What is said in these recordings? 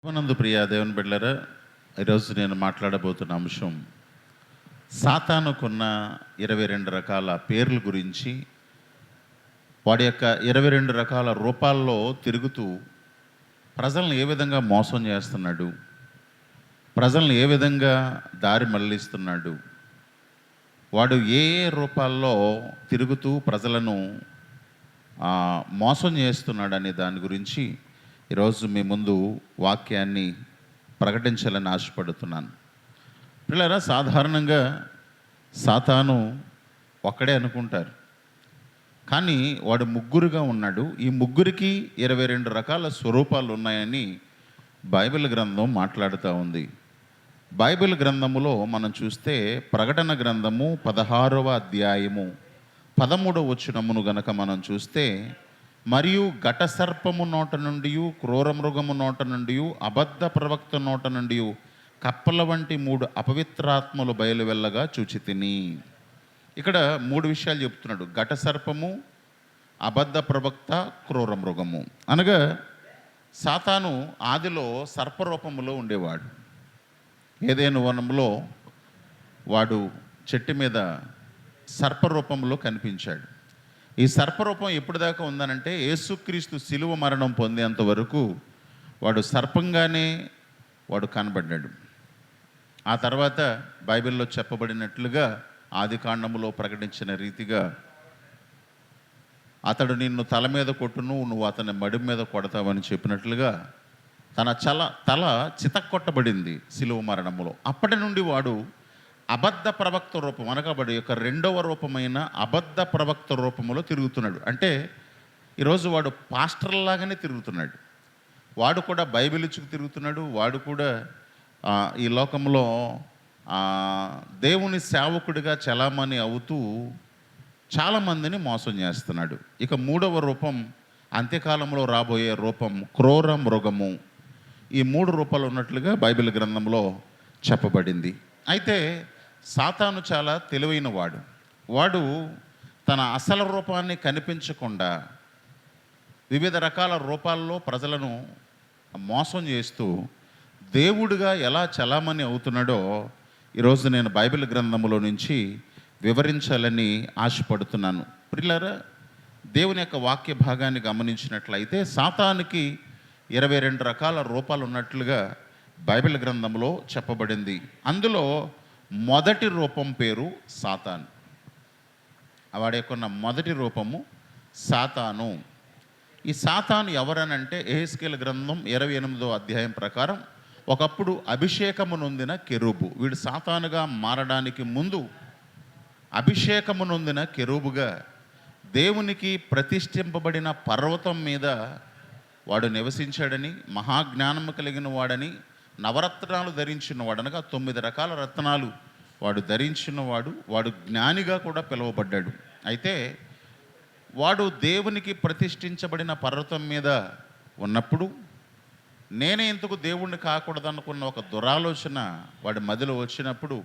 నందు ప్రియ దేవుని బిడ్డలారా, ఈరోజు నేను మాట్లాడబోతున్న అంశం సాతానుకున్న 22 రకాల పేర్ల గురించి, వాడి యొక్క 22 రకాల రూపాల్లో తిరుగుతూ ప్రజలను ఏ విధంగా మోసం చేస్తున్నాడు, ప్రజలను ఏ విధంగా దారి మళ్ళిస్తున్నాడు, వాడు ఏ ఏ రూపాల్లో తిరుగుతూ ప్రజలను మోసం చేస్తున్నాడు అనే దాని గురించి ఈరోజు మీ ముందు వాక్యాన్ని ప్రకటించాలని ఆశపడుతున్నాను. పిల్లరా, సాధారణంగా సాతాను ఒక్కడే అనుకుంటారు, కానీ వాడు ముగ్గురుగా ఉన్నాడు. ఈ ముగ్గురికి 22 రకాల స్వరూపాలు ఉన్నాయని బైబిల్ గ్రంథం మాట్లాడుతూ ఉంది. బైబిల్ గ్రంథములో మనం చూస్తే ప్రకటన గ్రంథము 16వ అధ్యాయము 13వ వచనమును గనక మనం చూస్తే, మరియు ఘట సర్పము నోట నుండి, క్రూర మృగము నోట నుండి, అబద్ధ ప్రవక్త నోట నుండి కప్పల వంటి 3 అపవిత్రాత్మలు బయలువెళ్ళగా చూచితిని. ఇక్కడ 3 విషయాలు చెప్తున్నాడు: ఘట సర్పము, అబద్ధ ప్రవక్త, క్రూర మృగము. అనగా సాతాను ఆదిలో సర్పరూపములో ఉండేవాడు. ఏదైనా వనంలో వాడు చెట్టు మీద సర్పరూపంలో కనిపించాడు. ఈ సర్పరూపం ఎప్పటిదాకా ఉందనంటే, యేసుక్రీస్తు శిలువ మరణం పొందేంత వరకు వాడు సర్పంగానే వాడు కనబడ్డాడు. ఆ తర్వాత బైబిల్లో చెప్పబడినట్లుగా, ఆది కాండములో ప్రకటించిన రీతిగా, అతడు నిన్ను తల మీద కొట్టును, నువ్వు అతని మడి మీద కొడతావని చెప్పినట్లుగా తన తల చితక్కొట్టబడింది శిలువ మరణములో. అప్పటి నుండి వాడు అబద్ధ ప్రవక్త రూపం, అనగాబడి యొక్క 2వ రూపమైన అబద్ధ ప్రవక్త రూపంలో తిరుగుతున్నాడు. అంటే ఈరోజు వాడు పాస్టర్లాగానే తిరుగుతున్నాడు. వాడు కూడా బైబిల్ ఇచ్చుకు తిరుగుతున్నాడు. వాడు కూడా ఈ లోకంలో దేవుని సేవకుడిగా చలామణి అవుతూ చాలామందిని మోసం చేస్తున్నాడు. ఇక 3వ రూపం, అంత్యకాలంలో రాబోయే రూపం క్రూర మృగము. ఈ 3 రూపాలు ఉన్నట్లుగా బైబిల్ గ్రంథంలో చెప్పబడింది. అయితే సాతాను చాలా తెలివైన వాడు తన అసలు రూపాన్ని కనిపించకుండా వివిధ రకాల రూపాల్లో ప్రజలను మోసం చేస్తూ దేవుడిగా ఎలా చలామణి అవుతున్నాడో ఈరోజు నేను బైబిల్ గ్రంథంలో నుంచి వివరించాలని ఆశపడుతున్నాను. ప్రియులారా, దేవుని యొక్క వాక్య భాగాన్ని గమనించినట్లయితే సాతానుకి 22 రకాల రూపాలు ఉన్నట్లుగా బైబిల్ గ్రంథంలో చెప్పబడింది. అందులో మొదటి రూపం పేరు సాతాను. వాడి యొక్క మొదటి రూపము సాతాను. ఈ సాతాను ఎవరనంటే, యెహెజ్కేలు గ్రంథం 28వ అధ్యాయం ప్రకారం ఒకప్పుడు అభిషేకము నొందిన కెరూబు. వీడు సాతానుగా మారడానికి ముందు అభిషేకము నొందిన కెరూబుగా దేవునికి ప్రతిష్ఠింపబడిన పర్వతం మీద వాడు నివసించాడని, మహాజ్ఞానము కలిగిన వాడని, నవరత్నాలు ధరించిన వాడు, అనగా 9 రకాల రత్నాలు వాడు ధరించినవాడు, వాడు జ్ఞానిగా కూడా పిలువబడ్డాడు. అయితే వాడు దేవునికి ప్రతిష్ఠించబడిన పర్వతం మీద ఉన్నప్పుడు, నేనే ఎందుకు దేవుణ్ణి కాకూడదనుకున్న ఒక దురాలోచన వాడి మదిలో వచ్చినప్పుడు,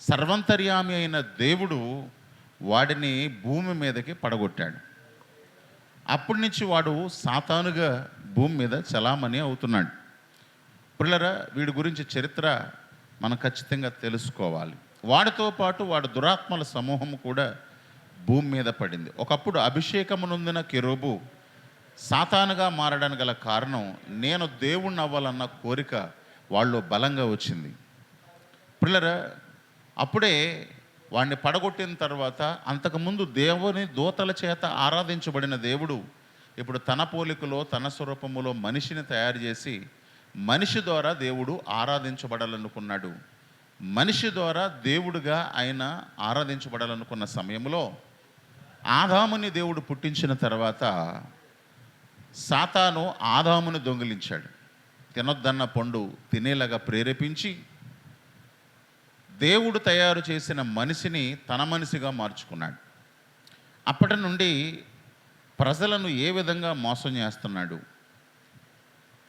సర్వంతర్యామి అయిన దేవుడు వాడిని భూమి మీదకి పడగొట్టాడు. అప్పటి నుంచి వాడు సాతానుగా భూమి మీద చలామణి అవుతున్నాడు. పిల్లరా, వీడి గురించి చరిత్ర మనం ఖచ్చితంగా తెలుసుకోవాలి. వాడితో పాటు వాడు దురాత్మల సమూహం కూడా భూమి మీద పడింది. ఒకప్పుడు అభిషేకము నొందిన కెరూబు సాతానుగా మారడానికి గల కారణం, నేను దేవుణ్ణి అవ్వాలన్న కోరిక వాళ్ళు బలంగా వచ్చింది. పిల్లరా, అప్పుడే వాడిని పడగొట్టిన తర్వాత, అంతకుముందు దేవుని దూతల చేత ఆరాధించబడిన దేవుడు ఇప్పుడు తన పోలికలో తన స్వరూపములో మనిషిని తయారు చేసి మనిషి ద్వారా దేవుడు ఆరాధించబడాలనుకున్నాడు. మనిషి ద్వారా దేవుడుగా ఆయన ఆరాధించబడాలనుకున్న సమయంలో ఆదాముని దేవుడు పుట్టించిన తర్వాత సాతాను ఆదాముని దొంగిలించాడు. తినొద్దన్న పండు తినేలాగా ప్రేరేపించి దేవుడు తయారు చేసిన మనిషిని తన మనిషిగా మార్చుకున్నాడు. అప్పటి నుండి ప్రజలను ఏ విధంగా మోసం చేస్తున్నాడు,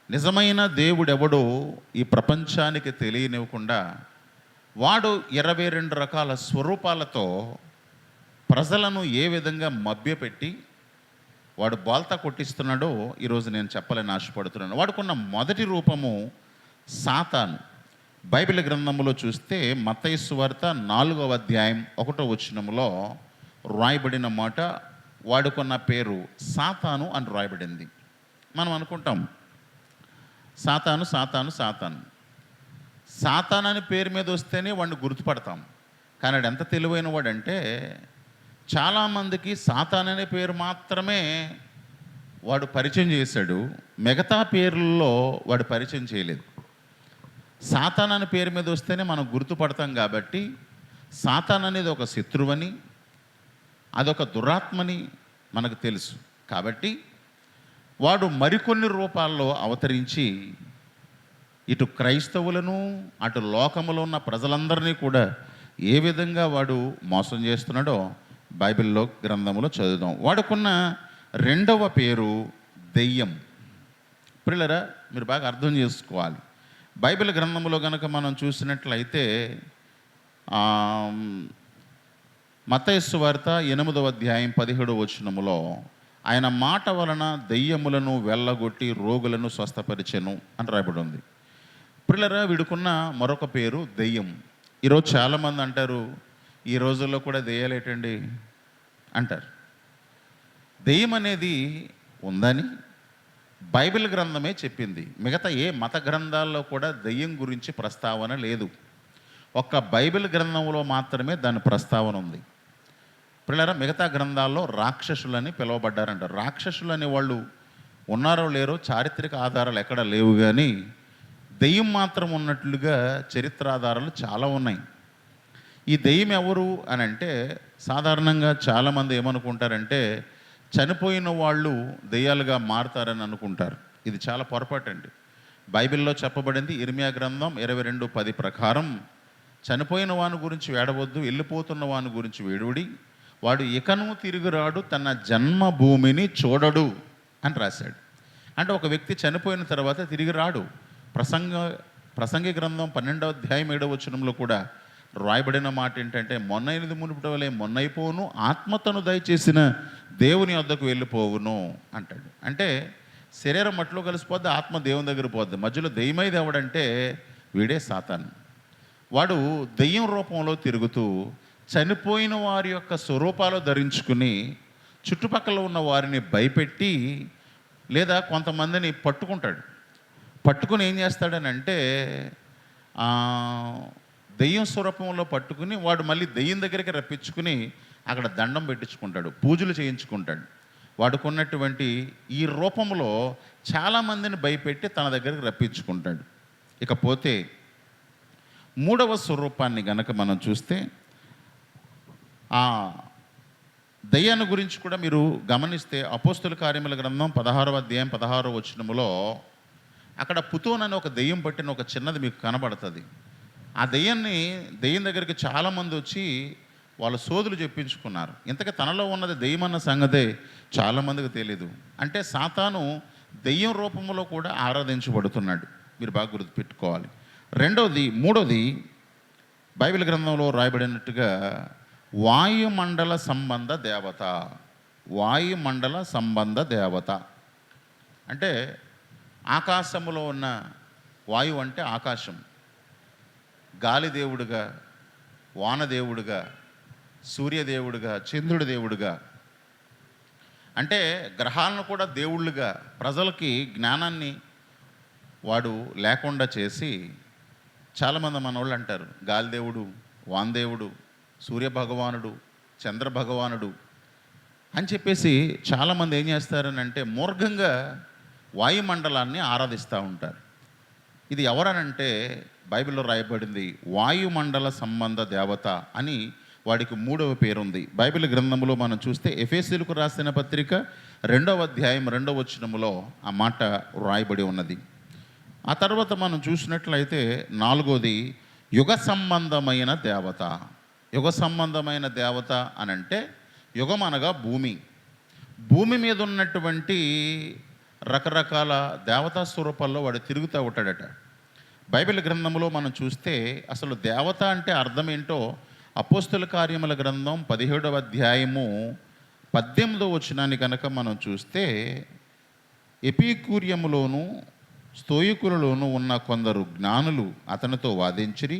నిజమైన దేవుడెవడో ఈ ప్రపంచానికి తెలియనివ్వకుండా వాడు 22 రకాల స్వరూపాలతో ప్రజలను ఏ విధంగా మభ్యపెట్టి వాడు బోల్తా కొట్టిస్తున్నాడో ఈరోజు నేను చెప్పాలని ఆశపడుతున్నాను. వాడుకున్న మొదటి రూపము సాతాను బైబిల్ గ్రంథంలో చూస్తే మత్తయి సువార్త 4వ అధ్యాయం 1వ వచనములో రాయబడిన మాట, వాడుకున్న పేరు సాతాను అని రాయబడింది. మనం అనుకుంటాం సాతాను సాతాను సాతాను సాతాను అని పేరు మీద వస్తేనే వాడిని గుర్తుపడతాం. కానీ వాడు ఎంత తెలివైన వాడంటే, చాలామందికి సాతాను అనే పేరు మాత్రమే వాడు పరిచయం చేశాడు, మిగతా పేర్లలో వాడు పరిచయం చేయలేదు. సాతాను అనే పేరు మీద వస్తేనే మనం గుర్తుపడతాం. కాబట్టి సాతాను అనేది ఒక శత్రువని, అదొక దురాత్మని మనకు తెలుసు. కాబట్టి వాడు మరికొన్ని రూపాల్లో అవతరించి ఇటు క్రైస్తవులను అటు లోకములో ఉన్న ప్రజలందరినీ కూడా ఏ విధంగా వాడు మోసం చేస్తున్నాడో బైబిల్లో గ్రంథములో చదువుదాం. వాడుకున్న రెండవ పేరు దెయ్యం. పిల్లరా, మీరు బాగా అర్థం చేసుకోవాలి. బైబిల్ గ్రంథంలో కనుక మనం చూసినట్లయితే మత్తయి సువార్త 8వ అధ్యాయం 17వ వచనములో ఆయన మాట వలన దెయ్యములను వెళ్ళగొట్టి రోగులను స్వస్థపరిచెను అని రాయబడి ఉంది. పిల్లరా, వీడుకున్న మరొక పేరు దెయ్యం. ఈరోజు చాలామంది అంటారు, ఈ రోజుల్లో కూడా దెయ్యాలేటండి అంటారు. దెయ్యం అనేది ఉందని బైబిల్ గ్రంథమే చెప్పింది. మిగతా ఏ మత గ్రంథాల్లో కూడా దెయ్యం గురించి ప్రస్తావన లేదు. ఒక్క బైబిల్ గ్రంథంలో మాత్రమే దాని ప్రస్తావన ఉంది. పిల్లరా, మిగతా గ్రంథాల్లో రాక్షసులని పిలువబడ్డారంట. రాక్షసులు అనే వాళ్ళు ఉన్నారో లేరో చారిత్రక ఆధారాలు ఎక్కడ లేవు, కానీ దెయ్యం మాత్రం ఉన్నట్లుగా చరిత్రాధారాలు చాలా ఉన్నాయి. ఈ దెయ్యం ఎవరు అని అంటే, సాధారణంగా చాలామంది ఏమనుకుంటారంటే చనిపోయిన వాళ్ళు దెయ్యాలుగా మారుతారని అనుకుంటారు. ఇది చాలా పొరపాటు అండి. బైబిల్లో చెప్పబడింది ఇర్మియా గ్రంథం 22:10 ప్రకారం, చనిపోయిన వాని గురించి వేడవద్దు, వెళ్ళిపోతున్న వాని గురించి వేడుడి, వాడు ఇకను తిరిగి రాడు, తన జన్మభూమిని చూడడు అని రాశాడు. అంటే ఒక వ్యక్తి చనిపోయిన తర్వాత తిరిగి రాడు. ప్రసంగి గ్రంథం 12వ అధ్యాయం 7వ వచనంలో కూడా రాయబడిన మాట ఏంటంటే, మొన్నైనది మునుపటి వలె మొన్నైపోవును, ఆత్మతను దయచేసిన దేవుని వద్దకు వెళ్ళిపోవును అంటాడు. అంటే శరీరం మట్లో కలిసిపోద్ది, ఆత్మ దేవుని దగ్గర పోద్ది. మధ్యలో దెయ్యమైది ఎవడంటే వీడే సాతాను. వాడు దెయ్యం రూపంలో తిరుగుతూ చనిపోయిన వారి యొక్క స్వరూపాలు ధరించుకుని చుట్టుపక్కల ఉన్న వారిని భయపెట్టి, లేదా కొంతమందిని పట్టుకుని ఏం చేస్తాడని అంటే, దెయ్యం స్వరూపంలో పట్టుకుని వాడు మళ్ళీ దెయ్యం దగ్గరికి రప్పించుకుని అక్కడ దండం పెట్టించుకుంటాడు, పూజలు చేయించుకుంటాడు. వాడుకున్నటువంటి ఈ రూపంలో చాలామందిని భయపెట్టి తన దగ్గరికి రప్పించుకుంటాడు. ఇకపోతే మూడవ స్వరూపాన్ని గనక మనం చూస్తే, ఆ దయ్యాన్ని గురించి కూడా మీరు గమనిస్తే అపోస్తుల కార్యముల గ్రంథం 16వ అధ్యాయం 16వ వచనములో అక్కడ పుతోన్ అని ఒక దెయ్యం పట్టిన ఒక చిన్నది మీకు కనబడుతుంది. ఆ దెయ్యం దగ్గరికి చాలామంది వచ్చి వాళ్ళు సోదులు చెప్పించుకున్నారు. ఇంతకీ తనలో ఉన్నది దెయ్యం అన్న సంగతే చాలామందికి తెలీదు. అంటే సాతాను దెయ్యం రూపంలో కూడా ఆరాధించబడుతున్నాడు. మీరు బాగా గుర్తుపెట్టుకోవాలి. మూడోది బైబిల్ గ్రంథంలో రాయబడినట్టుగా వాయుమండల సంబంధ దేవత. వాయుమండల సంబంధ దేవత అంటే ఆకాశములో ఉన్న వాయువు అంటే ఆకాశం, గాలి దేవుడుగా, వానదేవుడుగా, సూర్యదేవుడుగా, చంద్రుడి దేవుడుగా, అంటే గ్రహాలను కూడా దేవుళ్ళుగా ప్రజలకి జ్ఞానాన్ని వాడు లేకుండా చేసి, చాలామంది మన వాళ్ళు అంటారు గాలిదేవుడు, వానదేవుడు, సూర్యభగవానుడు, చంద్రభగవానుడు అని చెప్పేసి చాలామంది ఏం చేస్తారని అంటే మూర్ఘంగా వాయుమండలాన్ని ఆరాధిస్తూ ఉంటారు. ఇది ఎవరనంటే బైబిల్లో రాయబడింది వాయుమండల సంబంధ దేవత అని వాడికి మూడవ పేరుంది. బైబిల్ గ్రంథంలో మనం చూస్తే ఎఫెసీయులకు రాసిన పత్రిక 2వ అధ్యాయం 2వ వచనములో ఆ మాట రాయబడి ఉన్నది. ఆ తర్వాత మనం చూసినట్లయితే నాలుగోది యుగ సంబంధమైన దేవత. యుగ సంబంధమైన దేవత అనంటే యుగం అనగా భూమి మీద ఉన్నటువంటి రకరకాల దేవతా స్వరూపాల్లో వాడు తిరుగుతూ ఉంటాడట. బైబిల్ గ్రంథంలో మనం చూస్తే అసలు దేవత అంటే అర్థం ఏంటో అపోస్తుల కార్యముల గ్రంథం 17వ అధ్యాయము 18వ వచనాన్ని కనుక మనం చూస్తే, ఎపికూర్యములోను స్తోయికులలోనూ ఉన్న కొందరు జ్ఞానులు అతనితో వాదించిరి.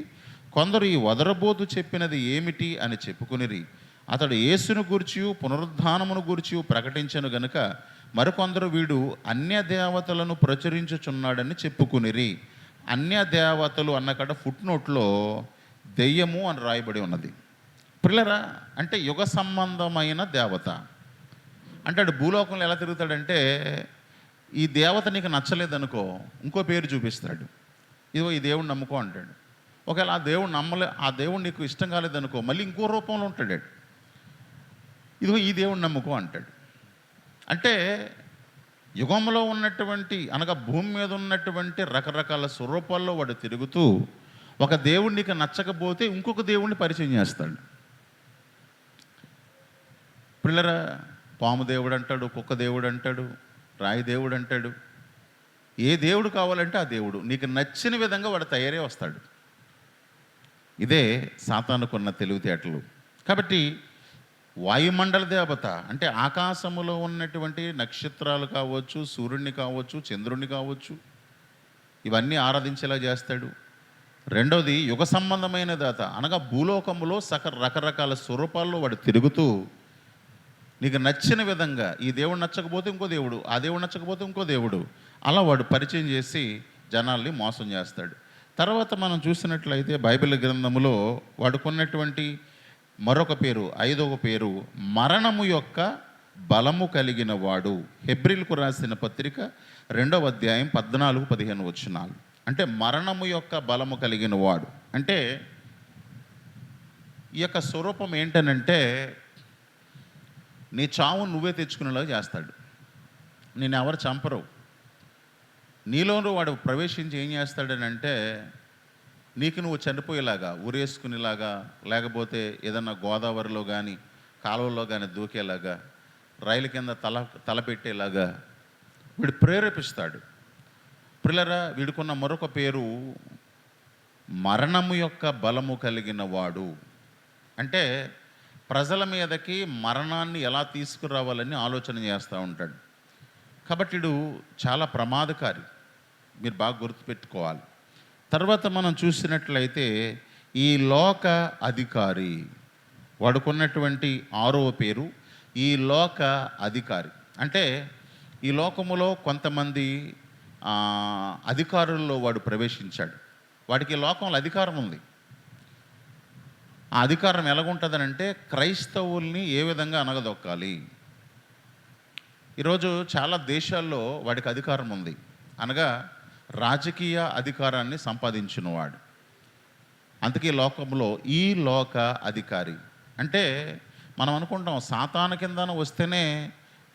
కొందరు ఈ వదరబోతు చెప్పినది ఏమిటి అని చెప్పుకునిరి. అతడు యేసును గూర్చియు పునరుద్ధానమును గూర్చియు ప్రకటించను గనుక మరికొందరు వీడు అన్య దేవతలను ప్రచురించుచున్నాడని చెప్పుకునిరి. అన్య దేవతలు అన్నకడ ఫుట్ నోట్లో దెయ్యము అని రాయబడి ఉన్నది. పిల్లరా, అంటే యుగ సంబంధమైన దేవత. అంటే అటు భూలోకంలో ఎలా తిరుగుతాడంటే, ఈ దేవత నీకు నచ్చలేదనుకో ఇంకో పేరు చూపిస్తాడు. ఇదిగో ఈ దేవుడిని నమ్ముకో అంటాడు. ఒకవేళ ఆ దేవుడు నీకు ఇష్టం కాలేదనుకో మళ్ళీ ఇంకో రూపంలో ఉంటాడు. ఇదిగో ఈ దేవుడిని నమ్ముకో అంటాడు. అంటే యుగంలో ఉన్నటువంటి అనగా భూమి మీద ఉన్నటువంటి రకరకాల స్వరూపాల్లో వాడు తిరుగుతూ ఒక దేవుడు నీకు నచ్చకపోతే ఇంకొక దేవుడిని పరిచయం చేస్తాడు. పిల్లరా, పాము దేవుడు అంటాడు, కుక్క దేవుడు అంటాడు, రాయి దేవుడు అంటాడు. ఏ దేవుడు కావాలంటే ఆ దేవుడు నీకు నచ్చిన విధంగా వాడు తయారై వస్తాడు. ఇదే సాతానుకున్న తెలివితేటలు. కాబట్టి వాయుమండల దేవత అంటే ఆకాశములో ఉన్నటువంటి నక్షత్రాలు కావచ్చు, సూర్యుడిని కావచ్చు, చంద్రుడిని కావచ్చు, ఇవన్నీ ఆరాధించేలా చేస్తాడు. రెండవది యుగ సంబంధమైన దేవత అనగా భూలోకములో రకరకాల స్వరూపాల్లో వాడు తిరుగుతూ నీకు నచ్చిన విధంగా ఈ దేవుడు నచ్చకపోతే ఇంకో దేవుడు, ఆ దేవుడు నచ్చకపోతే ఇంకో దేవుడు, అలా వాడు పరిచయం చేసి జనాల్ని మోసం చేస్తాడు. తర్వాత మనం చూసినట్లయితే బైబిల్ గ్రంథములో వాడుకున్నటువంటి మరొక పేరు, 5వ పేరు మరణము యొక్క బలము కలిగిన వాడు. హెబ్రీలకు రాసిన పత్రిక 2వ అధ్యాయం 14-15 వచనాలు. అంటే మరణము యొక్క బలము కలిగిన వాడు అంటే ఈ యొక్క స్వరూపం ఏంటనంటే నీ చావు నువ్వే తెచ్చుకునేలాగా చేస్తాడు. నేను ఎవరు చంపరు. నీలోనూ వాడు ప్రవేశించి ఏం చేస్తాడనంటే నీకు నువ్వు చనిపోయేలాగా, ఊరేసుకునేలాగా, లేకపోతే ఏదన్నా గోదావరిలో కానీ కాలువలో కానీ దూకేలాగా, రైలు కింద తల పెట్టేలాగా వీడు ప్రేరేపిస్తాడు. పిల్లరా, వీడుకున్న మరొక పేరు మరణము యొక్క బలము కలిగిన వాడు. అంటే ప్రజల మీదకి మరణాన్ని ఎలా తీసుకురావాలని ఆలోచన చేస్తూ ఉంటాడు. కాబట్టి వీడు చాలా ప్రమాదకారి, మీరు బాగా గుర్తుపెట్టుకోవాలి. తర్వాత మనం చూసినట్లయితే ఈ లోక అధికారి, వాడుకున్నటువంటి 6వ పేరు ఈ లోక అధికారి. అంటే ఈ లోకములో కొంతమంది అధికారుల్లో వాడు ప్రవేశించాడు. వాడికి ఈ లోకంలో అధికారం ఉంది. ఆ అధికారం ఎలాగుంటుందనంటే క్రైస్తవుల్ని ఏ విధంగా అనగదొక్కాలి. ఈరోజు చాలా దేశాల్లో వాడికి అధికారం ఉంది, అనగా రాజకీయ అధికారాన్ని సంపాదించినవాడు. అందుకే లోకంలో ఈ లోక అధికారి అంటే మనం అనుకుంటాం సాతాను కిందన వస్తేనే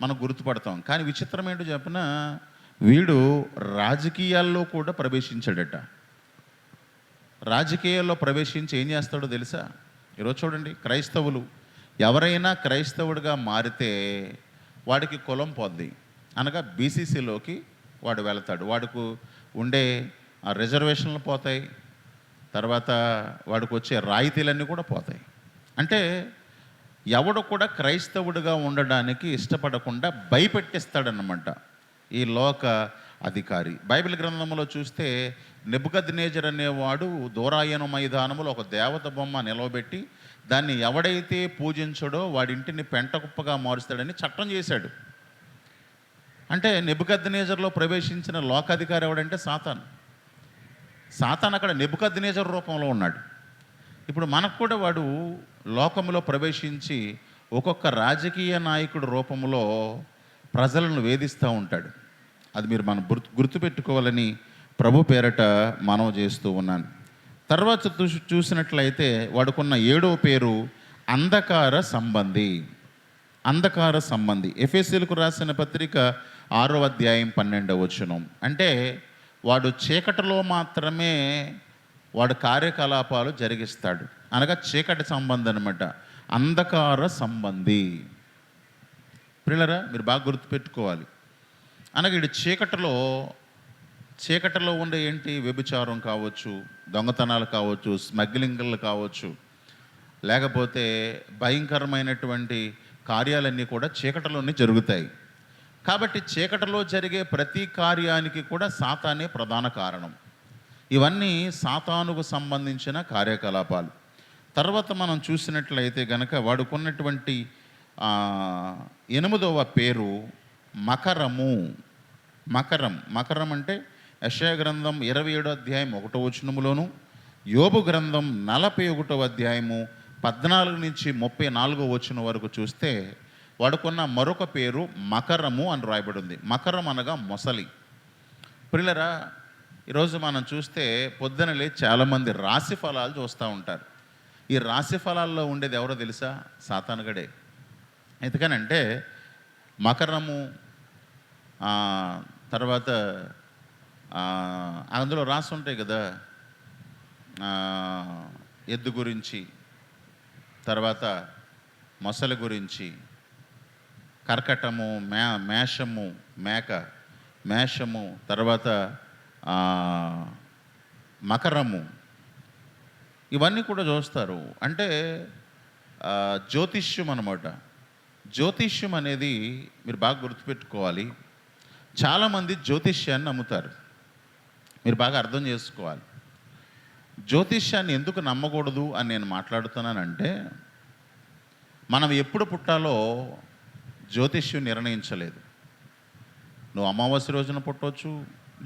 మనం గుర్తుపడతాం. కానీ విచిత్రం ఏంటో చెప్పిన వీడు రాజకీయాల్లో కూడా ప్రవేశించాడట. రాజకీయాల్లో ప్రవేశించి ఏం చేస్తాడో తెలుసా? ఈరోజు చూడండి, క్రైస్తవులు ఎవరైనా క్రైస్తవుడిగా మారితే వాడికి కులం పోద్ది, అనగా బీసీసీలోకి వాడు వెళతాడు. వాడికి ఉండే రిజర్వేషన్లు పోతాయి, తర్వాత వాడికి వచ్చే రాయితీలన్నీ కూడా పోతాయి. అంటే ఎవడు కూడా క్రైస్తవుడిగా ఉండడానికి ఇష్టపడకుండా భయపెట్టిస్తాడన్నమాట ఈ లోక అధికారి. బైబిల్ గ్రంథంలో చూస్తే నెబుకద్నెజర్ అనేవాడు దూరాయను మైదానములో ఒక దేవత బొమ్మ నిలవబెట్టి దాన్ని ఎవడైతే పూజించడో వాడింటిని పెంటకుప్పగా మారుస్తాడని చట్టం చేశాడు. అంటే నెబుకద్నెజర్లో ప్రవేశించిన లోకాధికారి ఎవడంటే సాతాను. సాతాను అక్కడ నెబుకద్నెజర్ రూపంలో ఉన్నాడు. ఇప్పుడు మనకు కూడా వాడు లోకంలో ప్రవేశించి ఒక్కొక్క రాజకీయ నాయకుడు రూపంలో ప్రజలను వేధిస్తూ ఉంటాడు. అది మీరు మనం గుర్తుపెట్టుకోవాలని ప్రభు పేరట మనవి చేస్తూ ఉన్నాను. తర్వాత చూసినట్లయితే వాడుకున్న 7వ పేరు అంధకార సంబంధి. అంధకార సంబంధి. ఎఫెసీయులకు రాసిన పత్రిక 6వ అధ్యాయం 12వ వచనం. అంటే వాడు చీకటిలో మాత్రమే వాడు కార్యకలాపాలు జరిగిస్తాడు, అనగా చీకటి సంబంధి అనమాట, అంధకార సంబంధి. పిల్లరా, మీరు బాగా గుర్తుపెట్టుకోవాలి. అనగా ఇటు చీకటిలో ఉండే ఏంటి, వ్యభిచారం కావచ్చు, దొంగతనాలు కావచ్చు, స్మగ్లింగ్లు కావచ్చు, లేకపోతే భయంకరమైనటువంటి కార్యాలన్నీ కూడా చీకటిలోనే జరుగుతాయి. కాబట్టి చీకటిలో జరిగే ప్రతి కార్యానికి కూడా సాతానే ప్రధాన కారణం. ఇవన్నీ సాతానుకు సంబంధించిన కార్యకలాపాలు. తర్వాత మనం చూసినట్లయితే గనక వాడుకున్నటువంటి 8వ పేరు మకరము. మకరం అంటే యెషయా గ్రంథం 27వ అధ్యాయం 1వ వచనములోను, యోబు గ్రంథం 41వ అధ్యాయము 14 నుంచి 34వ వచనం వరకు చూస్తే వాడుకున్న మరొక పేరు మకరము అని రాయబడి ఉంది. మకరం అనగా మొసలి. ప్రియులరా, ఈరోజు మనం చూస్తే పొద్దున లేచి చాలామంది రాశి ఫలాలు చూస్తూ ఉంటారు. ఈ రాశి ఫలాల్లో ఉండేది ఎవరో తెలుసా? సాతానుగడే. ఎందుకనంటే మకరము తర్వాత అందులో రాసి ఉంటాయి కదా, ఎద్దు గురించి, తర్వాత మొసలి గురించి, కర్కటము, మేషము, మేషము, తర్వాత మకరము, ఇవన్నీ కూడా చూస్తారు. అంటే జ్యోతిష్యం అన్నమాట. జ్యోతిష్యం అనేది మీరు బాగా గుర్తుపెట్టుకోవాలి. చాలామంది జ్యోతిష్యాన్ని నమ్ముతారు. మీరు బాగా అర్థం చేసుకోవాలి. జ్యోతిష్యాన్ని ఎందుకు నమ్మకూడదు అని నేను మాట్లాడుతున్నానంటే, మనం ఎప్పుడు పుట్టాలో జ్యోతిష్యం నిర్ణయించలేదు. నువ్వు అమావాస్య రోజున పుట్టవచ్చు,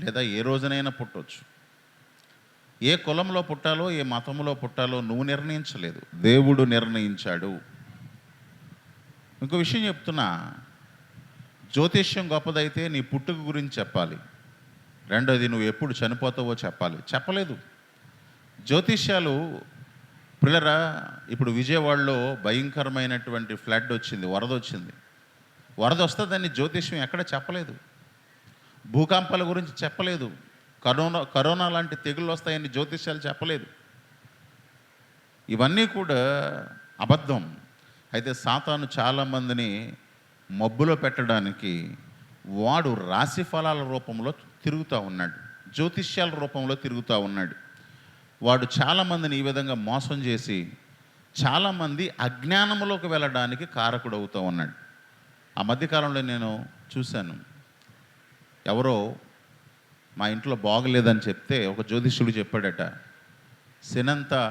లేదా ఏ రోజునైనా పుట్టవచ్చు. ఏ కులంలో పుట్టాలో, ఏ మతంలో పుట్టాలో నువ్వు నిర్ణయించలేదు, దేవుడు నిర్ణయించాడు. ఇంకో విషయం చెప్తున్నా, జ్యోతిష్యం గొప్పదైతే నీ పుట్టుక గురించి చెప్పాలి. రెండోది, నువ్వు ఎప్పుడు చనిపోతావో చెప్పాలి. చెప్పలేదు. జ్యోతిష్యాలు పిల్లరా, ఇప్పుడు విజయవాడలో భయంకరమైనటువంటి ఫ్లడ్ వచ్చింది, వరద వచ్చింది. వరద వస్తుందని జ్యోతిష్యం ఎక్కడ చెప్పలేదు. భూకంపాల గురించి చెప్పలేదు. కరోనా లాంటి తెగుళ్ళు వస్తాయని జ్యోతిష్యాలు చెప్పలేదు. ఇవన్నీ కూడా అబద్ధం. అయితే సాతాను చాలామందిని మబ్బులో పెట్టడానికి వాడు రాశి ఫలాల రూపంలో తిరుగుతూ ఉన్నాడు, జ్యోతిష్యాల రూపంలో తిరుగుతూ ఉన్నాడు. వాడు చాలామందిని ఈ విధంగా మోసం చేసి చాలామంది అజ్ఞానంలోకి వెళ్ళడానికి కారకుడవుతూ ఉన్నాడు. ఆ మధ్యకాలంలో నేను చూశాను, ఎవరో మా ఇంట్లో బాగలేదని చెప్తే ఒక జ్యోతిష్యుడు చెప్పాడట, శనంతా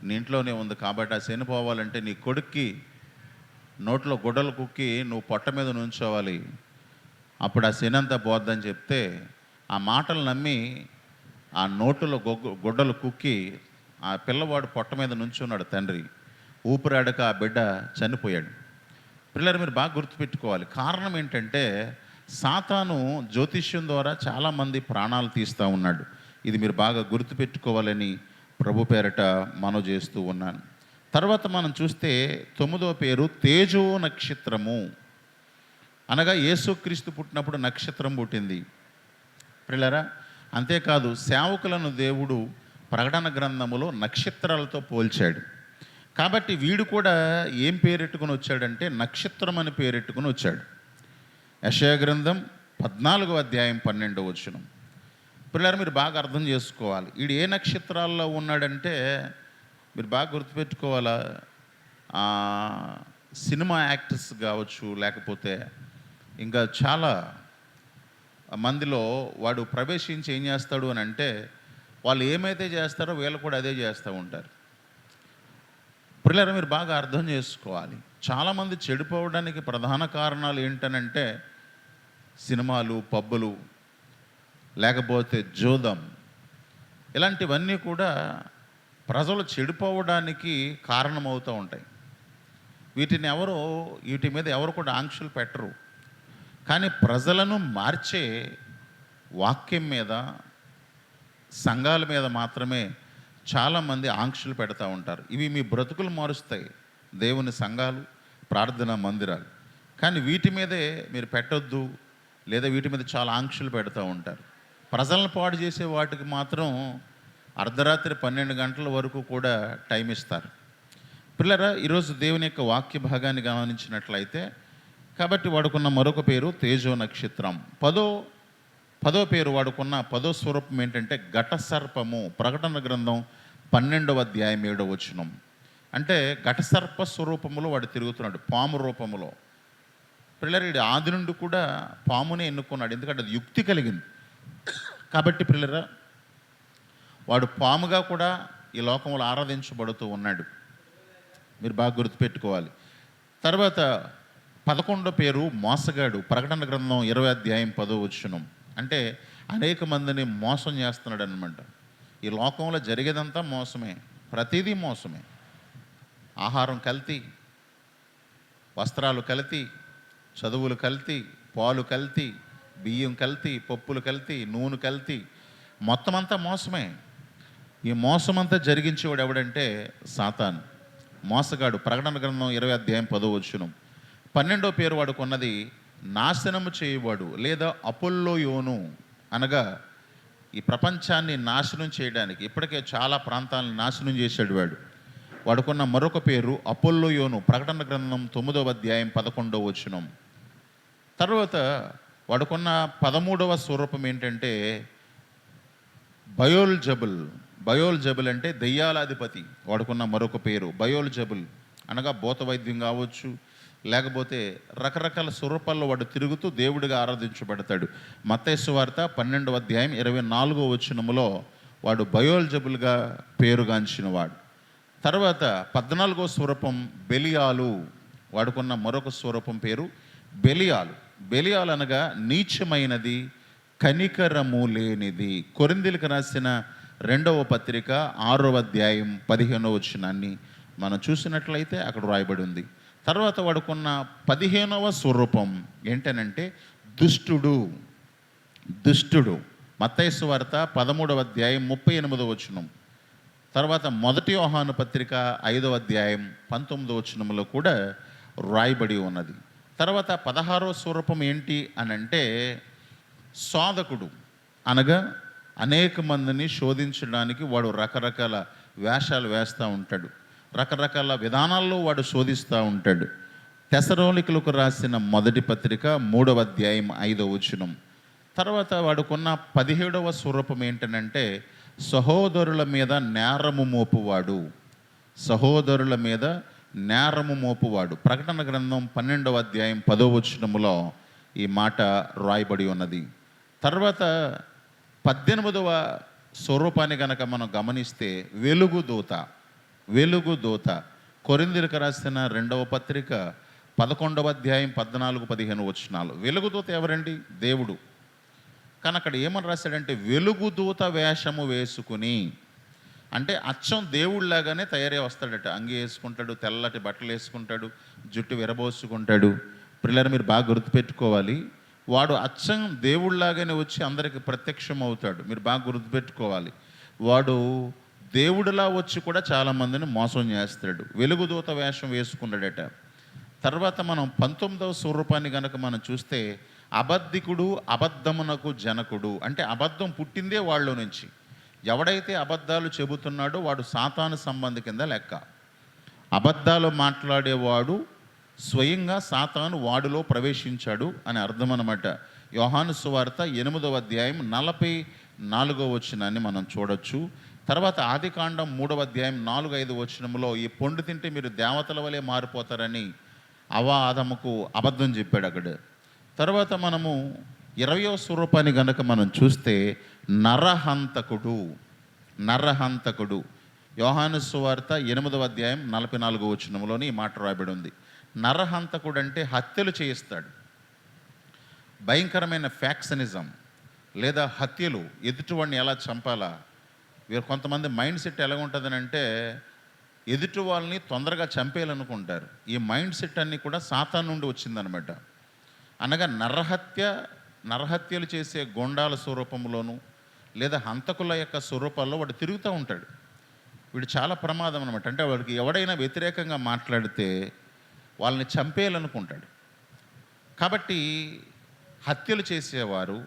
నీ ఇంట్లోనే ఉంది కాబట్టి ఆ శని పోవాలంటే నీ కొడుక్కి నోట్లో గుడ్డలు కుక్కి నువ్వు పొట్ట మీద నుంచోవాలి, అప్పుడు ఆ శనంతా పోద్దని చెప్తే ఆ మాటలు నమ్మి ఆ నోటులో గుడ్డలు కుక్కి ఆ పిల్లవాడు పొట్ట మీద నుంచున్నాడు. తండ్రి ఊపిరాడక ఆ బిడ్డ చనిపోయాడు. పిల్లలు మీరు బాగా గుర్తుపెట్టుకోవాలి. కారణం ఏంటంటే సాతాను జ్యోతిష్యం ద్వారా చాలామంది ప్రాణాలు తీస్తూ ఉన్నాడు. ఇది మీరు బాగా గుర్తుపెట్టుకోవాలని ప్రభు పేరట మనవి చేస్తూ ఉన్నాను. తర్వాత మనం చూస్తే 9వ పేరు తేజో నక్షత్రము. అనగా యేసుక్రీస్తు పుట్టినప్పుడు నక్షత్రం పుట్టింది పిల్లరా. అంతేకాదు సేవకులను దేవుడు ప్రకటన గ్రంథములో నక్షత్రాలతో పోల్చాడు. కాబట్టి వీడు కూడా ఏం పేరెట్టుకుని వచ్చాడంటే నక్షత్రం అని పేరెట్టుకుని వచ్చాడు. యెషయా గ్రంథం 14వ అధ్యాయం 12వ వచనం. పిల్లలు మీరు బాగా అర్థం చేసుకోవాలి. వీడు ఏ నక్షత్రాల్లో ఉన్నాడంటే మీరు బాగా గుర్తుపెట్టుకోవాలా. సినిమా యాక్టర్స్ కావచ్చు, లేకపోతే ఇంకా చాలా మందిలో వాడు ప్రవేశించి ఏం చేస్తాడు అని అంటే, వాళ్ళు ఏమైతే చేస్తారో వీళ్ళు కూడా అదే చేస్తూ ఉంటారు. పిల్లలు మీరు బాగా అర్థం చేసుకోవాలి. చాలామంది చెడిపోవడానికి ప్రధాన కారణాలు ఏంటనంటే సినిమాలు, పబ్బులు, లేకపోతే జోదం, ఇలాంటివన్నీ కూడా ప్రజలు చెడిపోవడానికి కారణమవుతూ ఉంటాయి. వీటి మీద ఎవరు కూడా ఆంక్షలు పెట్టరు. కానీ ప్రజలను మార్చే వాక్యం మీద, సంఘాల మీద మాత్రమే చాలామంది ఆంక్షలు పెడతా ఉంటారు. ఇవి మీ బ్రతుకులు మారుస్తాయి, దేవుని సంఘాలు, ప్రార్థనా మందిరాలు. కానీ వీటి మీదే మీరు పెట్టొద్దు, లేదా వీటి మీద చాలా ఆంక్షలు పెడతా ఉంటారు. ప్రజలను పాడు చేసే వాటికి మాత్రం అర్ధరాత్రి 12 గంటల వరకు కూడా టైం ఇస్తారు. పిల్లరా, ఈరోజు దేవుని యొక్క వాక్య భాగాన్ని గమనించినట్లయితే, కాబట్టి వాడుకున్న మరొక పేరు తేజో నక్షత్రం. పదో పేరు వాడుకున్న 10వ స్వరూపం ఏంటంటే ఘట సర్పము. ప్రకటన గ్రంథం 12వ అధ్యాయం 7వ వచనం. అంటే ఘట సర్ప స్వరూపములో వాడు తిరుగుతున్నాడు, పాము రూపములో. పిల్లలు ఆది నుండి కూడా పామునే ఎన్నుకున్నాడు, ఎందుకంటే అది యుక్తి కలిగింది కాబట్టి. పిల్లరా, వాడు పాముగా కూడా ఈ లోకంలో ఆరాధించబడుతూ ఉన్నాడు, మీరు బాగా గుర్తుపెట్టుకోవాలి. తర్వాత 11వ పేరు మోసగాడు. ప్రకటన గ్రంథం 20:10 అంటే అనేక మందిని మోసం చేస్తున్నాడు అనమాట. ఈ లోకంలో జరిగేదంతా మోసమే, ప్రతిదీ మోసమే. ఆహారం కల్తీ, వస్త్రాలు కల్తీ, చదువులు కల్తీ, పాలు కల్తీ, బియ్యం కల్తీ, పప్పులు కల్తీ, నూనె కల్తీ, మొత్తం అంతా మోసమే. ఈ మోసమంతా జరిగించేవాడు ఎవడంటే సాతాను, మోసగాడు. ప్రకటన గ్రంథం 20:10 12వ పేరు వాడుకున్నది నాశనము చేయవాడు లేదా అపోల్లోయోను, అనగా ఈ ప్రపంచాన్ని నాశనం చేయడానికి ఇప్పటికే చాలా ప్రాంతాలను నాశనం చేశాడు వాడు. వాడుకున్న మరొక పేరు అపోల్లోయోను. ప్రకటన గ్రంథం 9:11 తర్వాత వాడుకున్న 13వ స్వరూపం ఏంటంటే బయోల్జబుల్. బయోల్జబుల్ అంటే దెయ్యాలాధిపతి. వాడుకున్న మరొక పేరు బయోల్జబుల్, అనగా భూత వైద్యం కావచ్చు, లేకపోతే రకరకాల స్వరూపాల్లో వాడు తిరుగుతూ దేవుడిగా ఆరాధించబడతాడు. మత్తయి సువార్త 12:24 వాడు బయోల్జబుల్గా పేరుగాంచిన వాడు. తర్వాత 14వ స్వరూపం బెలియాలు. వాడుకున్న మరొక స్వరూపం పేరు బెలియాలు. బెలియాలు అనగా నీచమైనది, కనికరము లేనిది. కొరింథీయులకు రాసిన 2వ పత్రిక 6:15 మనం చూసినట్లయితే అక్కడ రాయబడి ఉంది. తర్వాత వాడుకున్న 15వ స్వరూపం ఏంటనంటే దుష్టుడు. దుష్టుడు మత్తయి సువార్త 13:38 తర్వాత 1 యోహాను పత్రిక 5:19 కూడా రాయబడి ఉన్నది. తర్వాత 16వ స్వరూపం ఏంటి అనంటే శోధకుడు, అనగా అనేక మందిని శోధించడానికి వాడు రకరకాల వేషాలు వేస్తూ ఉంటాడు, రకరకాల విధానాల్లో వాడు శోధిస్తూ ఉంటాడు. తెసలోనికలకు రాసిన 1 పత్రిక 3:5 తర్వాత వాడుకున్న 17వ స్వరూపం ఏంటనంటే సహోదరుల మీద నేరము మోపువాడు. సహోదరుల మీద నేరము మోపువాడు. ప్రకటన గ్రంథం 12:10 ఈ మాట రాయబడి ఉన్నది. తర్వాత 18వ స్వరూపాన్ని కనుక మనం గమనిస్తే వెలుగుదూత. వెలుగుదూత కొరింథీయులకు రాసిన 2వ పత్రిక 11:14-15 వెలుగుదూత ఎవరండి? దేవుడు. కానీ అక్కడ ఏమని రాశాడంటే వెలుగుదూత వేషము వేసుకుని, అంటే అచ్చం దేవుళ్ళలాగానే తయారై వస్తాడట. అంగి వేసుకుంటాడు, తెల్లటి బట్టలు వేసుకుంటాడు, జుట్టు విరబోసుకుంటాడు. పిల్లలు మీరు బాగా గుర్తుపెట్టుకోవాలి, వాడు అచ్చం దేవుళ్ళలాగానే వచ్చి అందరికి ప్రత్యక్షం అవుతాడు. మీరు బాగా గుర్తుపెట్టుకోవాలి, వాడు దేవుడిలా వచ్చి కూడా చాలామందిని మోసం చేస్తాడు. వెలుగుదూత వేషం వేసుకున్నాడట. తర్వాత మనం 19వ స్వరూపాన్ని కనుక మనం చూస్తే అబద్ధికుడు, అబద్ధమునకు జనకుడు. అంటే అబద్ధం పుట్టిందే వాళ్ళ నుంచి. ఎవడైతే అబద్ధాలు చెబుతున్నాడో వాడు సాతాను సంబంధి కింద లెక్క. అబద్ధాలు మాట్లాడేవాడు స్వయంగా సాతాను వాడిలో ప్రవేశించాడు అని అర్థం అన్నమాట. యోహాను సువార్త 8:44 మనం చూడొచ్చు. తర్వాత ఆదికాండం 3:4-5 ఈ పండు తింటే మీరు దేవతల వలె మారిపోతారని ఆదముకు అబద్ధం చెప్పాడు అక్కడ. తర్వాత మనము 20వ స్వరూపాన్ని కనుక మనం చూస్తే నరహంతకుడు. నరహంతకుడు యోహాను సువార్త 8:44 ఈ మాట రాయబడి ఉంది. నరహంతకుడు అంటే హత్యలు చేయిస్తాడు. భయంకరమైన ఫ్యాక్షనిజం లేదా హత్యలు, ఎదుటివాడిని ఎలా చంపాలా. వీరు కొంతమంది మైండ్ సెట్ ఎలా ఉంటుందని అంటే ఎదుటి వాళ్ళని తొందరగా చంపేయాలనుకుంటారు. ఈ మైండ్ సెట్ అన్నీ కూడా సాతాను నుండి వచ్చిందనమాట. అనగా నరహత్యలు చేసే గొండాల స్వరూపంలోనూ లేదా హంతకుల యొక్క స్వరూపాల్లో వాడు తిరుగుతూ ఉంటాడు. వీడు చాలా ప్రమాదం అనమాట. అంటే వాడికి ఎవడైనా వ్యతిరేకంగా మాట్లాడితే వాళ్ళని చంపేయాలనుకుంటాడు. కాబట్టి హత్యలు చేసేవారు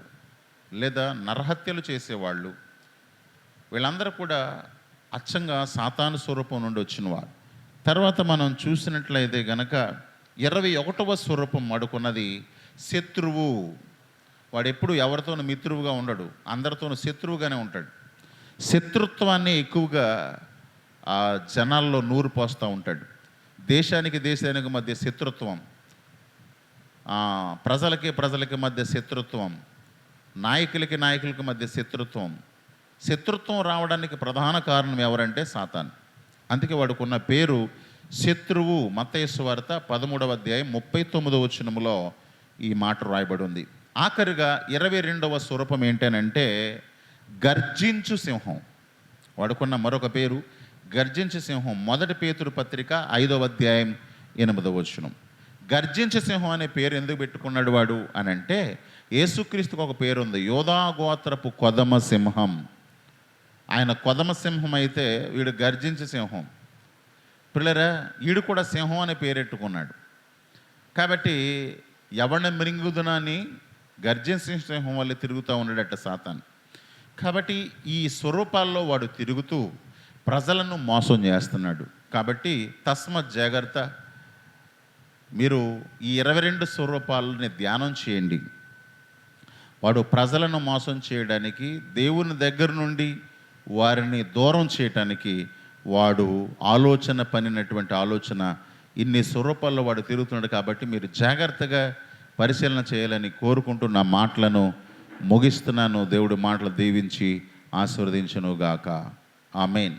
లేదా నరహత్యలు చేసేవాళ్ళు వీళ్ళందరూ కూడా అచ్చంగా సాతాను స్వరూపం నుండి వచ్చినవారు. తర్వాత మనం చూసినట్లయితే గనక 21వ స్వరూపం వాడుకున్నది శత్రువు. వాడు ఎప్పుడు ఎవరితోనూ మిత్రువుగా ఉండడు, అందరితోనూ శత్రువుగానే ఉంటాడు. శత్రుత్వాన్ని ఎక్కువగా ఆ జనాల్లో నూరు పోస్తూ ఉంటాడు. దేశానికి మధ్య శత్రుత్వం. ప్రజలకి మధ్య శత్రుత్వం, నాయకులకి మధ్య శత్రుత్వం రావడానికి ప్రధాన కారణం ఎవరంటే సాతాన్. అందుకే వాడుకున్న పేరు శత్రువు. మత్తయి సువార్త 13వ అధ్యాయం 39వ వచనములో ఈ మాట రాయబడి ఉంది. ఆఖరిగా 22వ స్వరూపం ఏంటనంటే గర్జించు సింహం. వాడుకున్న మరొక పేరు గర్జించు సింహం. 1 పేతురు పత్రిక 5వ అధ్యాయం 8వ వచనం. గర్జించు సింహం అనే పేరు ఎందుకు పెట్టుకున్నాడు వాడు అని అంటే, యేసుక్రీస్తుకు ఒక పేరు ఉంది, యోధా గోత్రపు కొదమ సింహం. ఆయన కొదమ సింహం అయితే వీడు గర్జించు సింహం. పిల్లరా, వీడు కూడా సింహం అనే పేరెట్టుకున్నాడు. కాబట్టి ఎవరిని మృంగుదునని గర్జించిన సింహం వల్ల తిరుగుతూ ఉన్నాడట సాతాన్. కాబట్టి ఈ స్వరూపాల్లో వాడు తిరుగుతూ ప్రజలను మోసం చేస్తున్నాడు. కాబట్టి తస్మత్ జాగ్రత్త. మీరు ఈ 22 స్వరూపాలని ధ్యానం చేయండి. వాడు ప్రజలను మోసం చేయడానికి, దేవుని దగ్గర నుండి వారిని దూరం చేయటానికి వాడు పనినటువంటి ఆలోచన, ఇన్ని స్వరూపాల్లో వాడు తిరుగుతున్నాడు. కాబట్టి మీరు జాగ్రత్తగా పరిశీలన చేయాలని కోరుకుంటూ నా మాటలను ముగిస్తున్నాను. దేవుడి మాటలు దీవించి ఆశీర్వదించునుగాక. ఆమేన్.